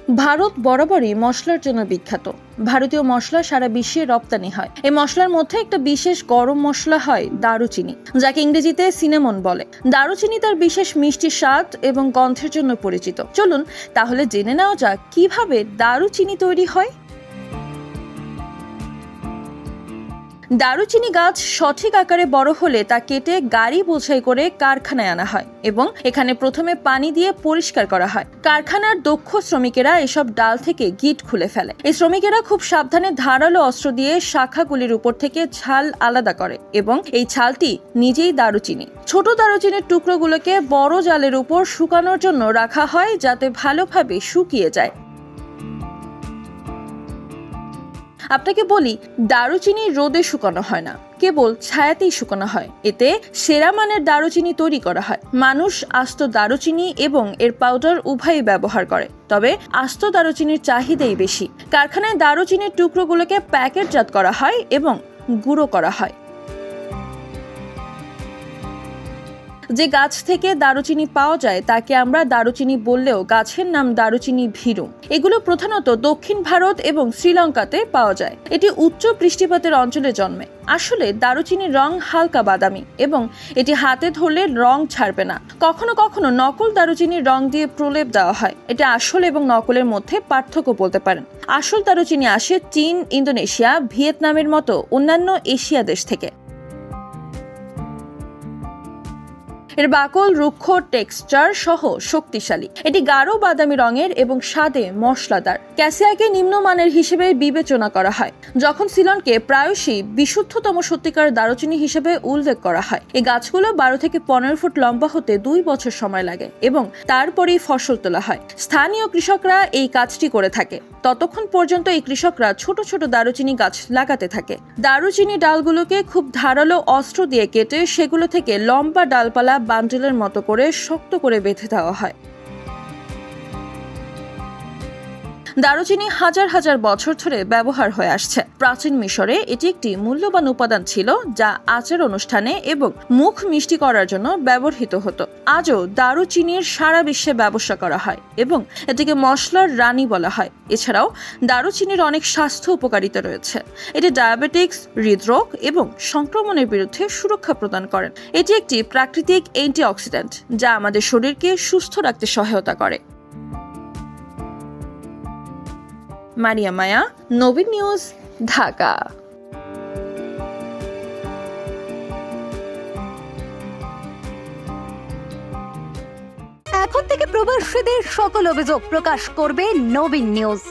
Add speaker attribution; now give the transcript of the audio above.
Speaker 1: ভারত বরাবরই মশলার জন্য বিখ্যাত। ভারতীয় মশলা সারা বিশ্বে রপ্তানি হয়। এই মশলার মধ্যে একটা বিশেষ গরম মশলা হয় দারুচিনি, যাকে ইংরেজিতে সিনামন বলে। দারুচিনি তার বিশেষ মিষ্টি স্বাদ এবং গন্ধের জন্য পরিচিত। চলুন তাহলে জেনে নেওয়া যাক কিভাবে দারুচিনি তৈরি হয়। দারুচিনি গাছ সঠিক আকারে বড় হলে তা কেটে গাড়ি বোঝাই করে কারখানায় আনা হয় এবং এখানে প্রথমে পানি দিয়ে পরিষ্কার করা হয়। কারখানার দক্ষ শ্রমিকেরা এসব ডাল থেকে গিট খুলে ফেলে। এই শ্রমিকেরা খুব সাবধানে ধারালো অস্ত্র দিয়ে শাখাগুলির উপর থেকে ছাল আলাদা করে এবং এই ছালটি নিজেই দারুচিনি। ছোট দারুচিনির টুকরোগুলোকে বড় জালের উপর শুকানোর জন্য রাখা হয়, যাতে ভালোভাবে শুকিয়ে যায়। আপনাকে বলি, দারুচিনি রোদে শুকানো হয় না, কেবল ছায়াতেই শুকানো হয়। এতে সেরা মানের দারুচিনি তৈরি করা হয়। মানুষ আস্ত দারুচিনি এবং এর পাউডার উভয়ই ব্যবহার করে, তবে আস্ত দারুচিনির চাহিদাই বেশি। কারখানায় দারুচিনির টুকরোগুলোকে প্যাকেটজাত করা হয় এবং গুঁড়ো করা হয়। যে গাছ থেকে দারুচিনি পাওয়া যায় তাকে আমরা দারুচিনি বললেও গাছের নাম দারুচিনি ভিরু। এগুলো প্রধানত দক্ষিণ ভারত এবং শ্রীলঙ্কাতে পাওয়া যায়। এটি উচ্চ বৃষ্টিপাতের অঞ্চলে জন্মে। আসলে দারুচিনির রং হালকা বাদামি এবং এটি হাতে ধরলে রং ছাড়বে না। কখনো কখনো নকল দারুচিনির রং দিয়ে প্রলেপ দেওয়া হয়। এটা আসল এবং নকলের মধ্যে পার্থক্য বলতে পারেন। আসল দারুচিনি আসে চীন, ইন্দোনেশিয়া, ভিয়েতনামের মতো অন্যান্য এশিয়া দেশ থেকে। এর বাকল রুক্ষ, টেক্সচার সহ শক্তিশালী। এটি গাঢ় বাদামি রঙের এবং স্বাদে মশলাদার। ক্যাসিয়াকে নিম্নমানের হিসেবে বিবেচনা করা হয়, যখন সিলনকে প্রায়শই বিশুদ্ধতম সত্যিকার দারুচিনি হিসেবে উল্লেখ করা হয়। এই গাছগুলো 12 থেকে 15 ফুট লম্বা হতে 2 বছর সময় লাগে এবং তারপরেই ফসল তোলা হয়। স্থানীয় কৃষকরা এই কাজটি করে থাকে। ততক্ষণ পর্যন্ত এই কৃষকরা ছোট ছোট দারুচিনি গাছ লাগাতে থাকে। দারুচিনি ডালগুলোকে খুব ধারালো অস্ত্র দিয়ে কেটে সেগুলো থেকে লম্বা ডালপালা বান্ডেলের মতো করে শক্ত করে বেঁধে দেওয়া হয়। দারুচিনি হাজার হাজার বছর ধরে ব্যবহার হয়ে আসছে। প্রাচীন মিশরে এটি একটি মূল্যবান উপাদান ছিল, যা আচার অনুষ্ঠানে এবং মুখ মিষ্টি করার জন্য ব্যবহৃত হতো। আজও দারুচিনির সারা বিশ্বে ব্যবসা করা হয় এবং এটিকে মশলার রানী বলা হয়। এছাড়াও দারুচিনির অনেক স্বাস্থ্য উপকারিতা রয়েছে। এটি ডায়াবেটিক্স, হৃদরোগ এবং সংক্রমণের বিরুদ্ধে সুরক্ষা প্রদান করেন। এটি একটি প্রাকৃতিক অ্যান্টিঅক্সিডেন্ট, যা আমাদের শরীরকে সুস্থ রাখতে সহায়তা করে। মারিয়া মায়া, নবীন নিউজ, ঢাকা।
Speaker 2: এখন থেকে প্রবাসীদের সকল অভিযোগ প্রকাশ করবে নবীন নিউজ।